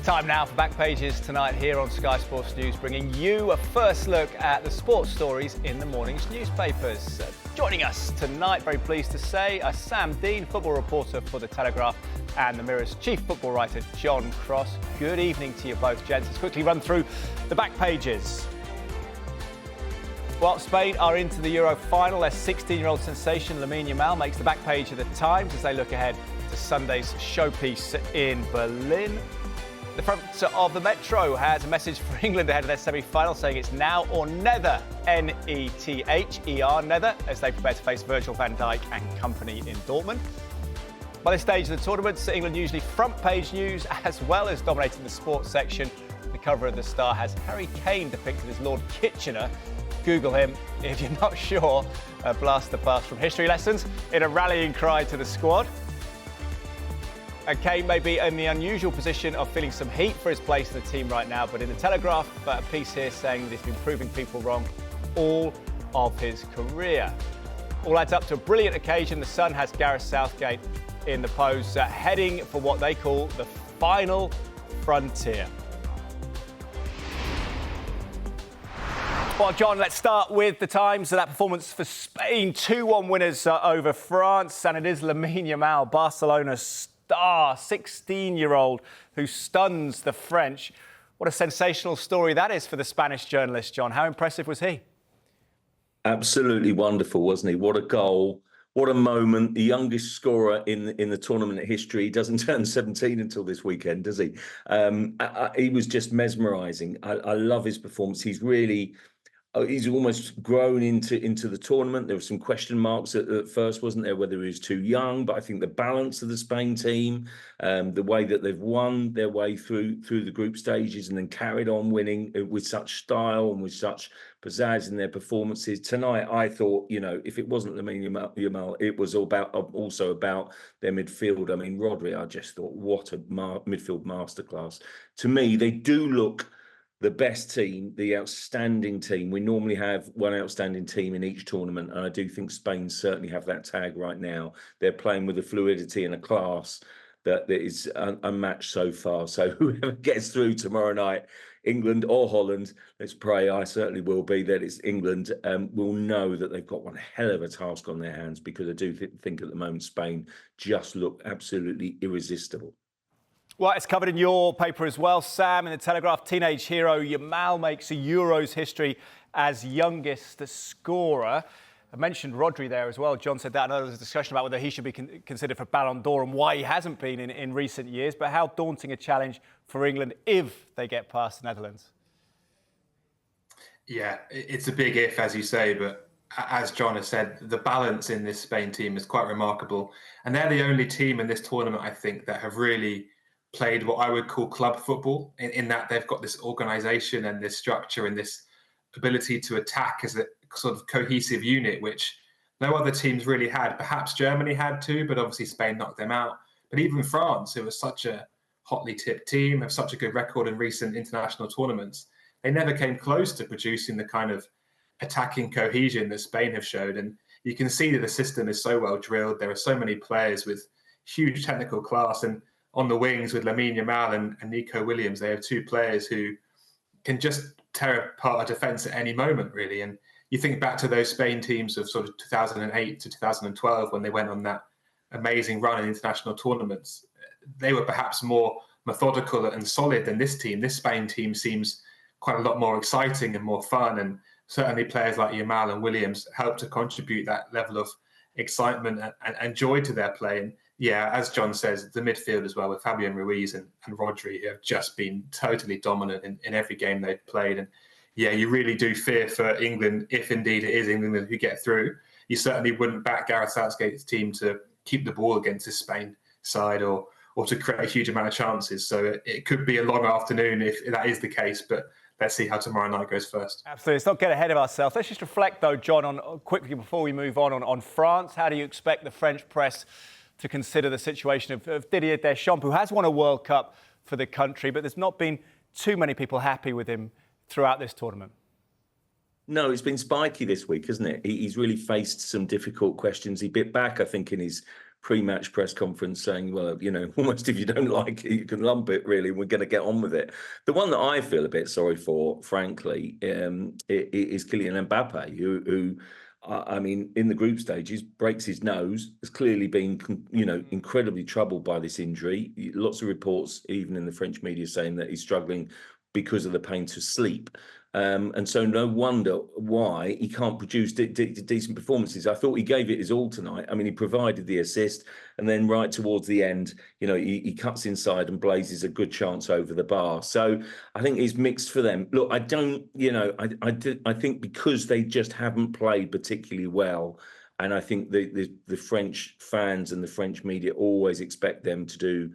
Time now for Back Pages tonight here on Sky Sports News, bringing you a first look at the sports stories in the morning's newspapers. Joining us tonight, very pleased to say, Sam Dean, football reporter for the Telegraph, and the Mirror's chief football writer, John Cross. Good evening to you both, gents. Let's quickly run through the Back Pages. Well, Spain are into the Euro final. Their 16-year-old sensation, Lamine Yamal, makes the back page of the Times as they look ahead to Sunday's showpiece in Berlin. The front of the Metro has a message for England ahead of their semi-final, saying it's now or never, N-E-T-H-E-R, never, as they prepare to face Virgil van Dijk and company in Dortmund. By this stage of the tournament, England usually front-page news as well as dominating the sports section. The cover of the Star has Harry Kane depicted as Lord Kitchener. Google him if you're not sure. A blaster pass from history lessons in a rallying cry to the squad. And Kane may be in the unusual position of feeling some heat for his place in the team right now, but in the Telegraph, a piece here saying that he's been proving people wrong all of his career. All adds up to a brilliant occasion. The Sun has Gareth Southgate in the pose, heading for what they call the final frontier. Well, John, let's start with the Times. So that performance for Spain, 2-1 winners over France, and it is Lamine Yamal, Barcelona's star, 16-year-old, who stuns the French. What a sensational story that is for the Spanish journalist, John. How impressive was he? Absolutely wonderful, wasn't he? What a goal. What a moment. The youngest scorer in the tournament history. He doesn't turn 17 until this weekend, does he? He was just mesmerising. I love his performance. He's almost grown into the tournament. There were some question marks at first, wasn't there, whether he was too young? But I think the balance of the Spain team, the way that they've won their way through the group stages and then carried on winning with such style and with such pizzazz in their performances. Tonight, I thought, if it wasn't Lamine Yamal, it was also about their midfield. I mean, Rodri, I just thought, what a midfield masterclass. To me, they do look the best team, the outstanding team. We normally have one outstanding team in each tournament, and I do think Spain certainly have that tag right now. They're playing with a fluidity and a class that is unmatched so far. So whoever gets through tomorrow night, England or Holland, let's pray, I certainly will be, that it's England, will know that they've got one hell of a task on their hands, because I do think at the moment Spain just look absolutely irresistible. Well, it's covered in your paper as well, Sam. In the Telegraph, teenage hero Yamal makes a Euros history as youngest scorer. I mentioned Rodri there as well. John said that. I know there was a discussion about whether he should be considered for Ballon d'Or and why he hasn't been in recent years. But how daunting a challenge for England if they get past the Netherlands? Yeah, it's a big if, as you say, but as John has said, the balance in this Spain team is quite remarkable. And they're the only team in this tournament, I think, that have really played what I would call club football, in that they've got this organisation and this structure and this ability to attack as a sort of cohesive unit, which no other teams really had. Perhaps Germany had too, but obviously Spain knocked them out. But even France, who was such a hotly tipped team, have such a good record in recent international tournaments, they never came close to producing the kind of attacking cohesion that Spain have showed. And you can see that the system is so well drilled. There are so many players with huge technical class, and on the wings with Lamine Yamal and Nico Williams, they have two players who can just tear apart a defence at any moment, really. And you think back to those Spain teams of sort of 2008 to 2012, when they went on that amazing run in international tournaments. They were perhaps more methodical and solid than this team. This Spain team seems quite a lot more exciting and more fun. And certainly players like Yamal and Williams help to contribute that level of excitement and joy to their play. And yeah, as John says, the midfield as well, with Fabian Ruiz and Rodri, who have just been totally dominant in every game they've played. And yeah, you really do fear for England, if indeed it is England who get through. You certainly wouldn't back Gareth Southgate's team to keep the ball against this Spain side or to create a huge amount of chances. So it could be a long afternoon if that is the case, but let's see how tomorrow night goes first. Absolutely. Let's not get ahead of ourselves. Let's just reflect, though, John, on quickly before we move on France. How do you expect the French press to consider the situation of Didier Deschamps, who has won a World Cup for the country, but there's not been too many people happy with him throughout this tournament? No, it's been spiky this week, hasn't it? He's really faced some difficult questions. He bit back, I think, in his pre-match press conference saying, well, almost if you don't like it, you can lump it, really. We're going to get on with it. The one that I feel a bit sorry for, frankly, is Kylian Mbappe, who I mean, in the group stages, breaks his nose, has clearly been, incredibly troubled by this injury. Lots of reports, even in the French media, saying that he's struggling because of the pain to sleep. And so no wonder why he can't produce decent performances. I thought he gave it his all tonight. I mean, he provided the assist, and then right towards the end, he cuts inside and blazes a good chance over the bar. So I think it's mixed for them. Look, I don't, I think because they just haven't played particularly well, and I think the French fans and the French media always expect them to do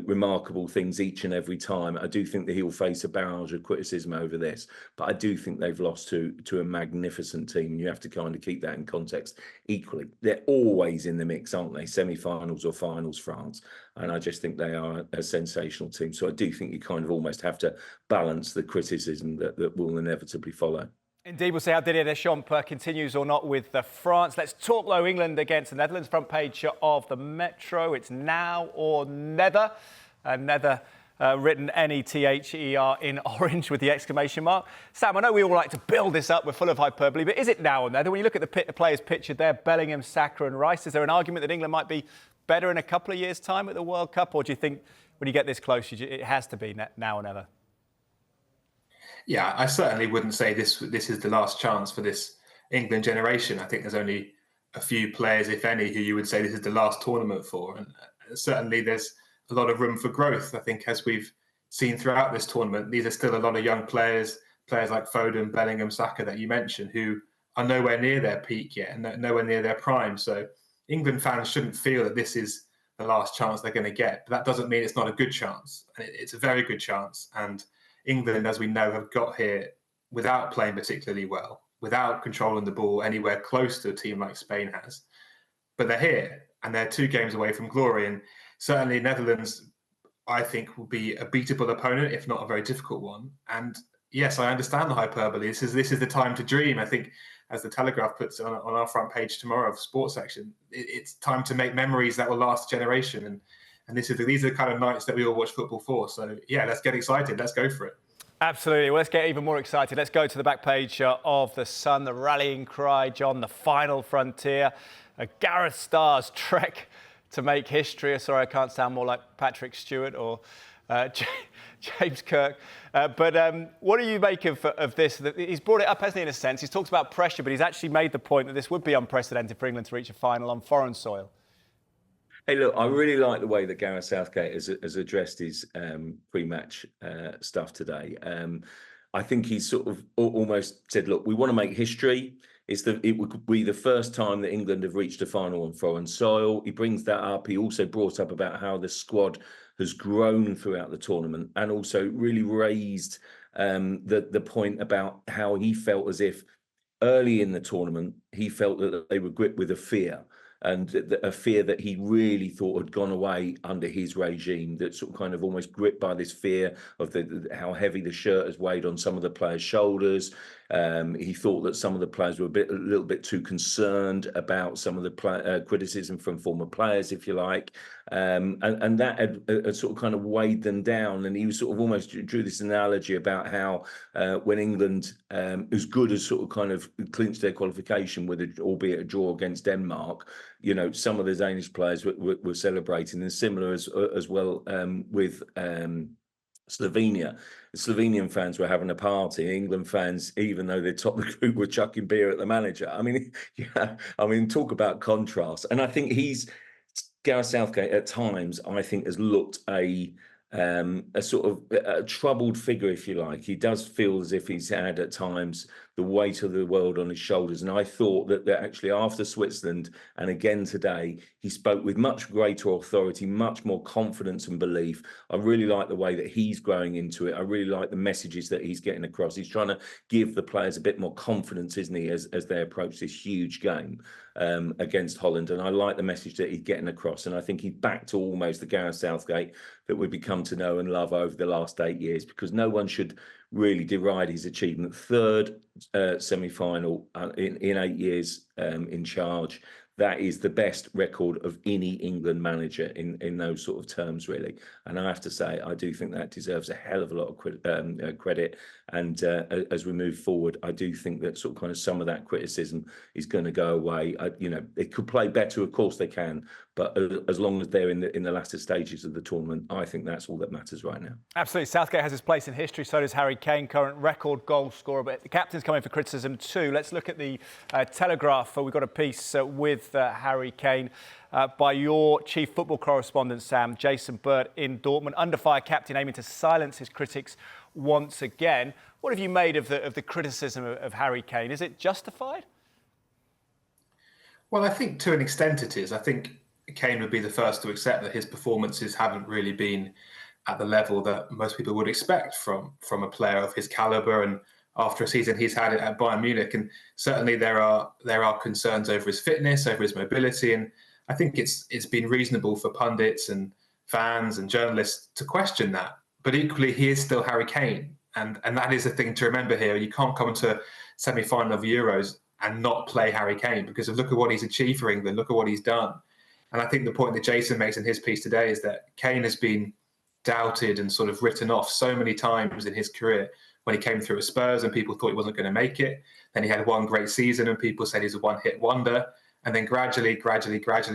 remarkable things each and every time. I do think that he'll face a barrage of criticism over this, but I do think they've lost to a magnificent team. You have to kind of keep that in context. Equally, they're always in the mix, aren't they? Semi-finals or finals, France. And I just think they are a sensational team. So I do think you kind of almost have to balance the criticism that will inevitably follow. Indeed, we'll see how Didier Deschamps continues or not with France. Let's talk, though, England against the Netherlands. Front page of the Metro. It's now or never. Nether written N-E-T-H-E-R in orange with the exclamation mark. Sam, I know we all like to build this up. We're full of hyperbole. But is it now or never? When you look at the players pictured there, Bellingham, Saka and Rice, is there an argument that England might be better in a couple of years' time at the World Cup? Or do you think when you get this close, it has to be now or never? Yeah, I certainly wouldn't say this is the last chance for this England generation. I think there's only a few players, if any, who you would say this is the last tournament for. And certainly there's a lot of room for growth. I think as we've seen throughout this tournament, these are still a lot of young players like Foden, Bellingham, Saka that you mentioned, who are nowhere near their peak yet and nowhere near their prime. So England fans shouldn't feel that this is the last chance they're going to get. But that doesn't mean it's not a good chance. And it's a very good chance. And England, as we know, have got here without playing particularly well, without controlling the ball anywhere close to a team like Spain has. But they're here, and they're 2 games away from glory. And certainly Netherlands, I think, will be a beatable opponent, if not a very difficult one. And yes, I understand the hyperbole. This is the time to dream. I think, as the Telegraph puts on our front page tomorrow of sports section, it's time to make memories that will last a generation. And these are the kind of nights that we all watch football for. So, yeah, let's get excited. Let's go for it. Absolutely. Well, let's get even more excited. Let's go to the back page of The Sun, the rallying cry, John, the final frontier, a Gareth Starr's trek to make history. Sorry, I can't sound more like Patrick Stewart or James Kirk. But what do you make of this? He's brought it up, hasn't he, in a sense? He's talked about pressure, but he's actually made the point that this would be unprecedented for England to reach a final on foreign soil. Hey, look, I really like the way that Gareth Southgate has addressed his pre-match stuff today. I think he's sort of almost said, look, we want to make history. It would be the first time that England have reached a final on foreign soil. He brings that up. He also brought up about how the squad has grown throughout the tournament, and also really raised the point about how he felt as if early in the tournament, he felt that they were gripped with a fear. And a fear that he really thought had gone away under his regime, that sort of kind of almost gripped by this fear of how heavy the shirt has weighed on some of the players' shoulders. He thought that some of the players were a little bit too concerned about some of the criticism from former players, if you like. And that had sort of kind of weighed them down. And he was sort of almost drew this analogy about how when England, as good as sort of kind of clinched their qualification with albeit a draw against Denmark, some of the Danish players were celebrating, and similar as well with Slovenia. The Slovenian fans were having a party. England fans, even though they topped the group, were chucking beer at the manager. Talk about contrast. And I think Gareth Southgate at times, I think, has looked a sort of a troubled figure, if you like. He does feel as if he's had at times the weight of the world on his shoulders. And I thought that actually after Switzerland and again today, he spoke with much greater authority, much more confidence and belief. I really like the way that he's growing into it. I really like the messages that he's getting across. He's trying to give the players a bit more confidence, isn't he, as they approach this huge game against Holland. And I like the message that he's getting across. And I think he's back to almost the Gareth Southgate that we've become to know and love over the last 8 years, because no one should really deride his achievement. Third semi-final in 8 years in charge. that is the best record of any England manager in those sort of terms, really. And I have to say, I do think that deserves a hell of a lot of credit. And as we move forward, I do think that sort of kind of some of that criticism is going to go away. It could play better, of course they can, but as long as they're in the latter stages of the tournament, I think that's all that matters right now. Absolutely. Southgate has his place in history. So does Harry Kane, current record goal scorer. But the captain's coming for criticism too. Let's look at the Telegraph. We've got a piece with Harry Kane by your chief football correspondent, Sam, Jason Burt in Dortmund. Under fire captain aiming to silence his critics once again. What have you made of the criticism of Harry Kane? Is it justified? Well, I think to an extent it is. I think Kane would be the first to accept that his performances haven't really been at the level that most people would expect from a player of his caliber, and after a season he's had it at Bayern Munich. And certainly there are concerns over his fitness, over his mobility, and I think it's been reasonable for pundits and fans and journalists to question that. But equally, he is still Harry Kane, and that is the thing to remember here. You can't come to semi-final of Euros and not play Harry Kane, because look at what he's achieved for England, look at what he's done. And I think the point that Jason makes in his piece today is that Kane has been doubted and sort of written off so many times in his career. When he came through at Spurs and people thought he wasn't going to make it, then he had one great season and people said he's a one-hit wonder. And then gradually,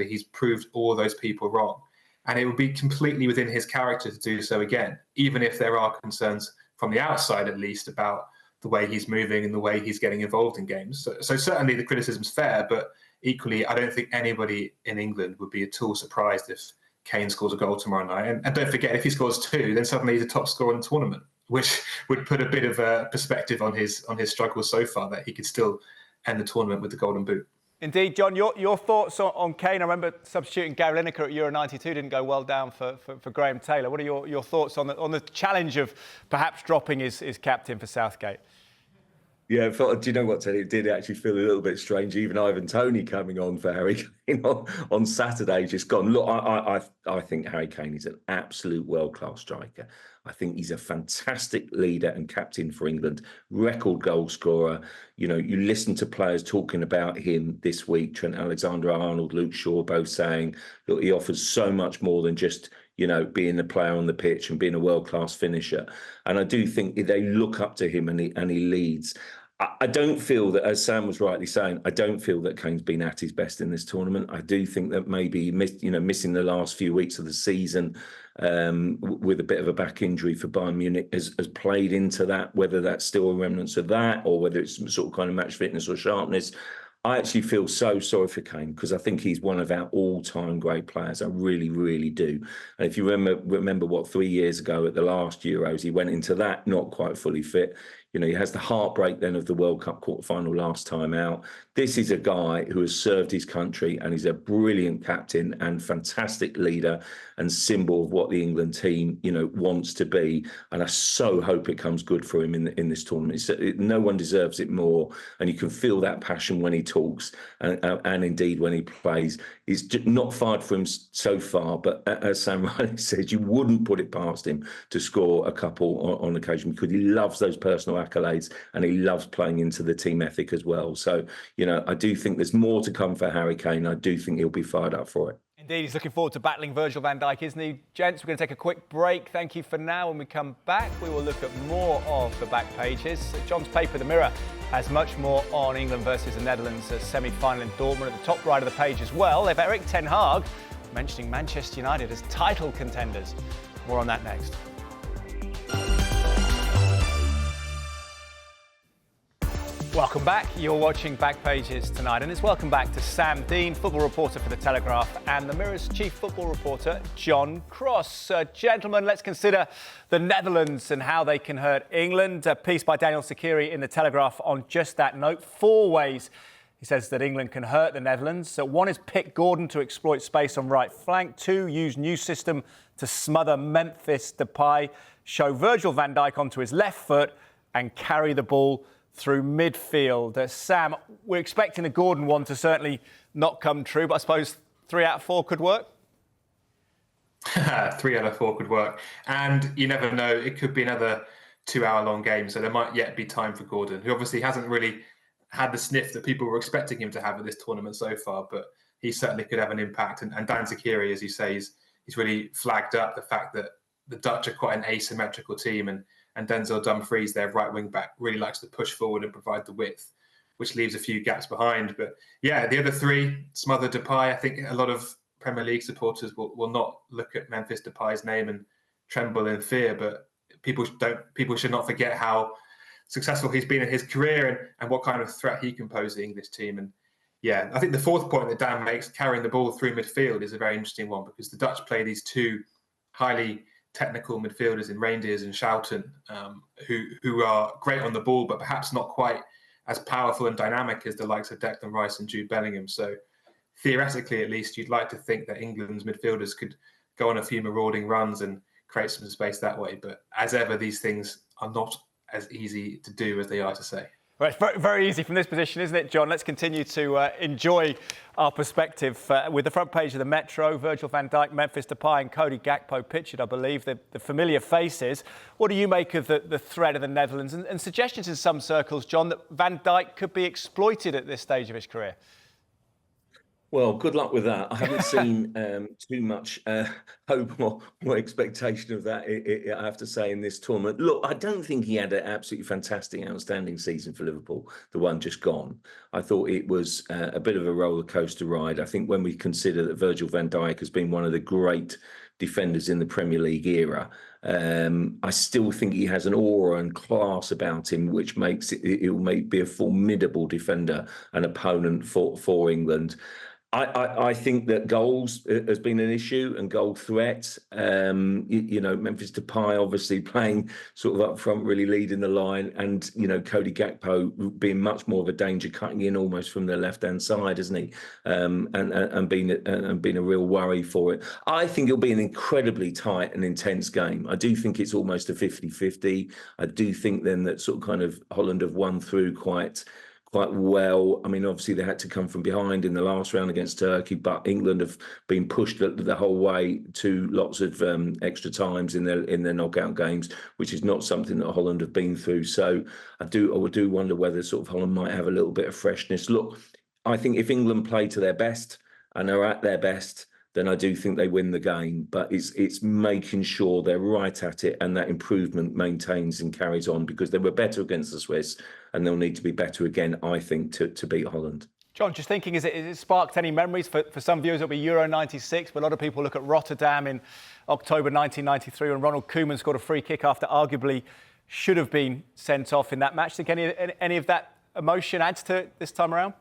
he's proved all those people wrong. And it would be completely within his character to do so again, even if there are concerns from the outside, at least, about the way he's moving and the way he's getting involved in games. So certainly the criticism's fair, but equally, I don't think anybody in England would be at all surprised if Kane scores a goal tomorrow night. And don't forget, if he scores two, then suddenly he's a top scorer in the tournament, which would put a bit of a perspective on his struggles so far, that he could still end the tournament with the Golden Boot. Indeed, John, your thoughts on Kane? I remember substituting Gary Lineker at Euro 92 didn't go well down for Graham Taylor. What are your thoughts on the challenge of perhaps dropping his captain for Southgate? Yeah, do you know what, Teddy? It did actually feel a little bit strange. Even Ivan Toney coming on for Harry Kane on Saturday, just gone. Look, I think Harry Kane is an absolute world-class striker. I think he's a fantastic leader and captain for England, record goal scorer. You know, you listen to players talking about him this week, Trent Alexander-Arnold, Luke Shaw, both saying, look, he offers so much more than just, you know, being the player on the pitch and being a world-class finisher. And I do think they look up to him and he leads. I don't feel that, as Sam was rightly saying, I don't feel that Kane's been at his best in this tournament. I do think that maybe missing the last few weeks of the season with a bit of a back injury for Bayern Munich has played into that, whether that's still a remnants of that or whether it's sort of kind of match fitness or sharpness. I actually feel so sorry for Kane, because I think he's one of our all-time great players. I really, really do. And if you remember what, 3 years ago at the last Euros, he went into that not quite fully fit. You know, he has the heartbreak then of the World Cup quarter-final last time out. This is a guy who has served his country, and he's a brilliant captain and fantastic leader and symbol of what the England team, you know, wants to be. And I so hope it comes good for him in this tournament. No one deserves it more. And you can feel that passion when he talks and indeed when he plays. He's just not fired for him so far, but as Sam rightly said, you wouldn't put it past him to score a couple on occasion, because he loves those personal accolades and he loves playing into the team ethic as well. So, you know, I do think there's more to come for Harry Kane. I do think he'll be fired up for it. Indeed, he's looking forward to battling Virgil van Dijk, isn't he? Gents, we're going to take a quick break. Thank you for now. When we come back, we will look at more of the back pages. John's paper, The Mirror, has much more on England versus the Netherlands semi-final in Dortmund at the top right of the page as well. They've Erik ten Hag mentioning Manchester United as title contenders. More on that next. Welcome back. You're watching Back Pages tonight, and it's welcome back to Sam Dean, football reporter for The Telegraph, and The Mirror's chief football reporter, John Cross. Gentlemen, let's consider the Netherlands and how they can hurt England. A piece by Daniel Sakiri in The Telegraph on just that note. 4 ways he says that England can hurt the Netherlands. One is pick Gordon to exploit space on right flank. 2, use new system to smother Memphis Depay. Show Virgil van Dijk onto his left foot and carry the ball through midfield. Sam, we're expecting the Gordon one to certainly not come true, but I suppose 3 out of 4 could work? 3 out of 4 could work. And you never know, it could be another 2-hour-long game, so there might yet be time for Gordon, who obviously hasn't really had the sniff that people were expecting him to have at this tournament so far, but he certainly could have an impact. And Dan Zakiri, as you say, he's really flagged up the fact that the Dutch are quite an asymmetrical team, and Denzel Dumfries, their right wing back, really likes to push forward and provide the width, which leaves a few gaps behind. But yeah, the other three, Smother, Depay, I think a lot of Premier League supporters will not look at Memphis Depay's name and tremble in fear, but people should not forget how successful he's been in his career and what kind of threat he can pose the English team. And yeah, I think the fourth point that Dan makes, carrying the ball through midfield, is a very interesting one, because the Dutch play these two highly technical midfielders in Reindeers and Schouten, who are great on the ball, but perhaps not quite as powerful and dynamic as the likes of Declan Rice and Jude Bellingham. So theoretically, at least, you'd like to think that England's midfielders could go on a few marauding runs and create some space that way. But as ever, these things are not as easy to do as they are to say. Well, it's very, very easy from this position, isn't it, John? Let's continue to enjoy our perspective with the front page of the Metro. Virgil van Dijk, Memphis Depay and Cody Gakpo pictured, I believe, the familiar faces. What do you make of the threat of the Netherlands and suggestions in some circles, John, that Van Dijk could be exploited at this stage of his career? Well, good luck with that. I haven't seen too much hope or expectation of that, I have to say, in this tournament. Look, I don't think he had an absolutely fantastic, outstanding season for Liverpool, the one just gone. I thought it was a bit of a roller coaster ride. I think when we consider that Virgil van Dijk has been one of the great defenders in the Premier League era, I still think he has an aura and class about him, which makes he'll be a formidable defender and opponent for England. I think that goals has been an issue and goal threat. Memphis Depay obviously playing sort of up front, really leading the line, and Cody Gakpo being much more of a danger, cutting in almost from the left-hand side, isn't he? And being a real worry for it. I think it'll be an incredibly tight and intense game. I do think it's almost a 50-50. I do think then that sort of kind of Holland have won through quite well. I mean, obviously they had to come from behind in the last round against Turkey, but England have been pushed the whole way to lots of extra times in their knockout games, which is not something that Holland have been through. So I do wonder whether sort of Holland might have a little bit of freshness. Look, I think if England play to their best and are at their best, then I do think they win the game. But it's making sure they're right at it and that improvement maintains and carries on, because they were better against the Swiss and they'll need to be better again, I think, to beat Holland. John, just thinking, is it sparked any memories? For some viewers, it'll be Euro 96, but a lot of people look at Rotterdam in October 1993 when Ronald Koeman scored a free kick after arguably should have been sent off in that match. Think any of that emotion adds to it this time around?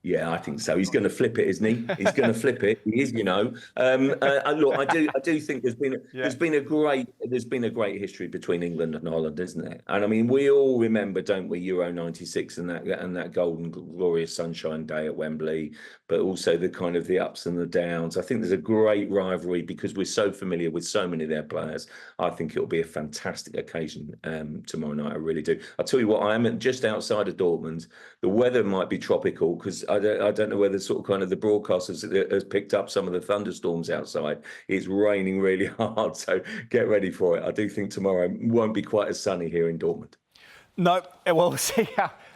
Yeah, I think so. He's going to flip it, isn't he? He's going to flip it. He is, Look, I do think there's been a great history between England and Holland, isn't there? And I mean, we all remember, don't we, Euro '96 and that golden, glorious sunshine day at Wembley, but also the kind of the ups and the downs. I think there's a great rivalry because we're so familiar with so many of their players. I think it'll be a fantastic occasion tomorrow night. I really do. I'll tell you what, I am just outside of Dortmund. The weather might be tropical because I don't know whether sort of kind of the broadcasters has picked up some of the thunderstorms outside. It's raining really hard, so get ready for it. I do think tomorrow won't be quite as sunny here in Dortmund. No, we'll see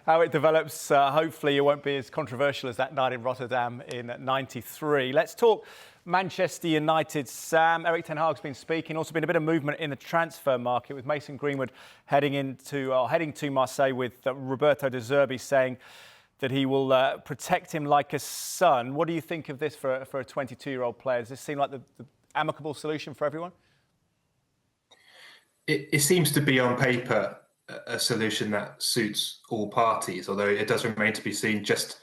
how it develops. Hopefully it won't be as controversial as that night in Rotterdam in '93. Let's talk Manchester United. Sam, Erik ten Hag's been speaking. Also been a bit of movement in the transfer market with Mason Greenwood heading to Marseille, with Roberto De Zerbi saying that he will protect him like a son. What do you think of this for a 22-year-old player? Does this seem like the amicable solution for everyone? It seems to be on paper a solution that suits all parties, although it does remain to be seen just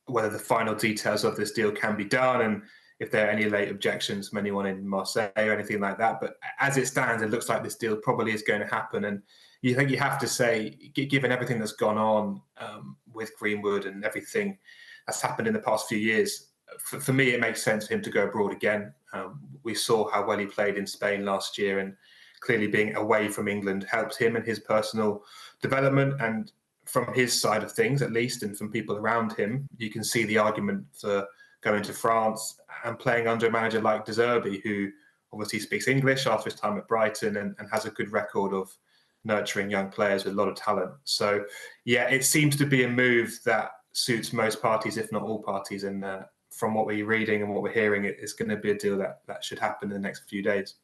whether the final details of this deal can be done and if there are any late objections from anyone in Marseille or anything like that. But as it stands, it looks like this deal probably is going to happen. And you think you have to say, given everything that's gone on with Greenwood and everything that's happened in the past few years, for me, it makes sense for him to go abroad again. We saw how well he played in Spain last year, and clearly being away from England helped him and his personal development. And from his side of things, at least, and from people around him, you can see the argument for going to France and playing under a manager like De Zerbi, who obviously speaks English after his time at Brighton and has a good record of nurturing young players with a lot of talent. So, yeah, it seems to be a move that suits most parties, if not all parties. And from what we're reading and what we're hearing, it's going to be a deal that should happen in the next few days.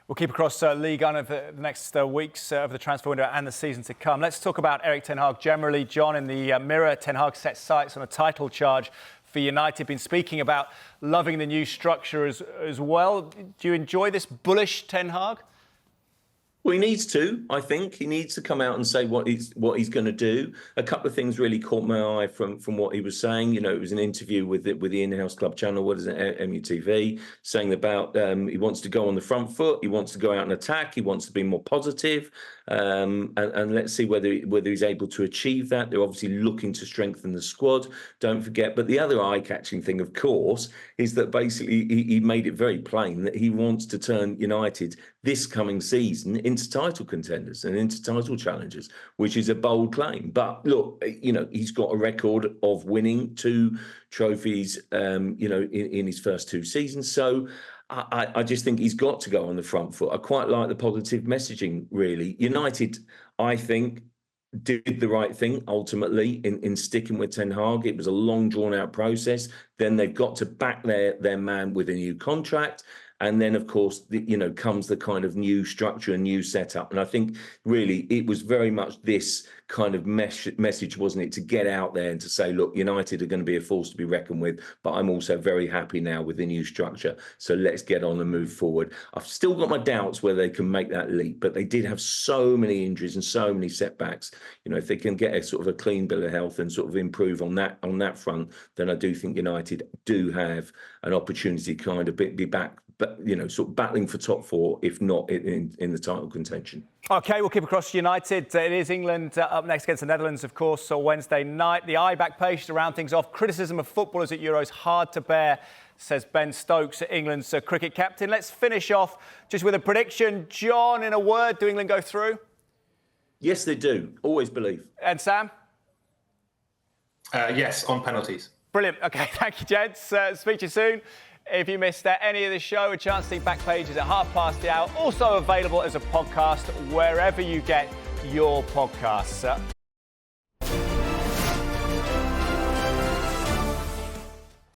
We'll keep across Ligue 1 over the next weeks of the transfer window and the season to come. Let's talk about Erik ten Hag generally. John, in the Mirror, ten Hag sets sights on a title charge for United. Been speaking about loving the new structure as well. Do you enjoy this bullish ten Hag? Well, he needs to. I think he needs to come out and say what he's going to do. A couple of things really caught my eye from what he was saying. You know, it was an interview with the in-house club channel, what is it, MUTV, saying about he wants to go on the front foot, he wants to go out and attack, he wants to be more positive, and let's see whether he's able to achieve that. They're obviously looking to strengthen the squad. Don't forget, but the other eye-catching thing, of course, is that basically he made it very plain that he wants to turn United this coming season into title contenders and into title challengers, which is a bold claim. But look, you know, he's got a record of winning 2 trophies, you know, in his first 2 seasons. So I just think he's got to go on the front foot. I quite like the positive messaging, really. United, I think, did the right thing ultimately in sticking with Ten Hag. It was a long, drawn-out process. Then they've got to back their man with a new contract. And then, of course, you know, comes the kind of new structure and new setup. And I think really it was very much this kind of message, wasn't it, to get out there and to say, look, United are going to be a force to be reckoned with, but I'm also very happy now with the new structure. So let's get on and move forward. I've still got my doubts whether they can make that leap, but they did have so many injuries and so many setbacks. You know, if they can get a sort of a clean bill of health and sort of improve on that front, then I do think United do have an opportunity to kind of be back, but you know, sort of battling for top 4, if not in the title contention. OK, we'll keep across United. It is England up next against the Netherlands, of course, so Wednesday night. The eye back page to round things off. Criticism of footballers at Euros hard to bear, says Ben Stokes, England's cricket captain. Let's finish off just with a prediction. John, in a word, do England go through? Yes, they do. Always believe. And Sam? Yes, on penalties. Brilliant. OK, thank you, gents. Speak to you soon. If you missed any of the show, a chance to see back pages at hour. Also available as a podcast wherever you get your podcasts.